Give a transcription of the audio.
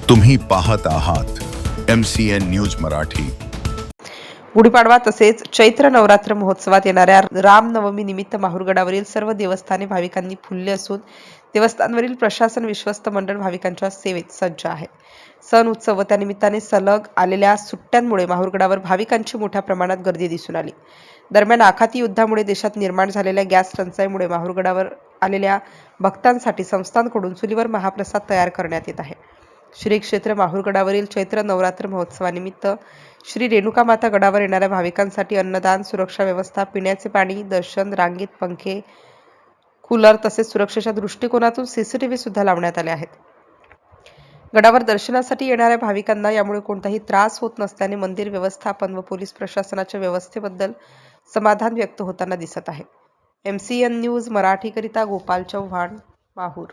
तुम्ही पाहत आहात MCN न्यूज मराठी। गुढीपाडवा तसेच चैत्र नवरात्र महोत्सवात येणाऱ्या रामनवमी निमित्त माहूरगडावरील सर्व देवस्थाने भाविकांनी फुलले असून देवस्थानवरील प्रशासन विश्वस्त मंडळ भाविकांच्या सेवेत सज्ज आहे। सण उत्सव व त्यानिमित्ताने सलग आलेल्या सुट्ट्यांमुळे माहूरगडावर भाविकांची मोठ्या प्रमाणात गर्दी दिसून आली। दरम्यान आखाती युद्धामुळे देशात निर्माण झालेल्या गॅस टंचाईमुळे माहूरगडावर आलेल्या भक्तांसाठी संस्थांकडून चुलीवर महाप्रसाद तयार करण्यात येत आहे। श्री क्षेत्र माहूरगडावरील चैत्र नवरात्र महोत्सवानिमित्त श्री रेणुका माता गडावर येणाऱ्या भाविकांसाठी अन्नदान, सुरक्षा व्यवस्था, पिण्याचे पाणी, दर्शन, रांगेत पंखे, कूलर तसेच सुरक्षेच्या दृष्टिकोनातून CCTV सुद्धा लावण्यात आले आहेत। गडावर दर्शनासाठी येणाऱ्या भाविकांना यामुळे कोणताही त्रास होत नसल्याने मंदिर व्यवस्थापन व पोलीस प्रशासनाच्या व्यवस्थेबद्दल समाधान व्यक्त होताना दिसत आहे। MCN न्यूज मराठीकरिता गोपाल चव्हाण, माहूर।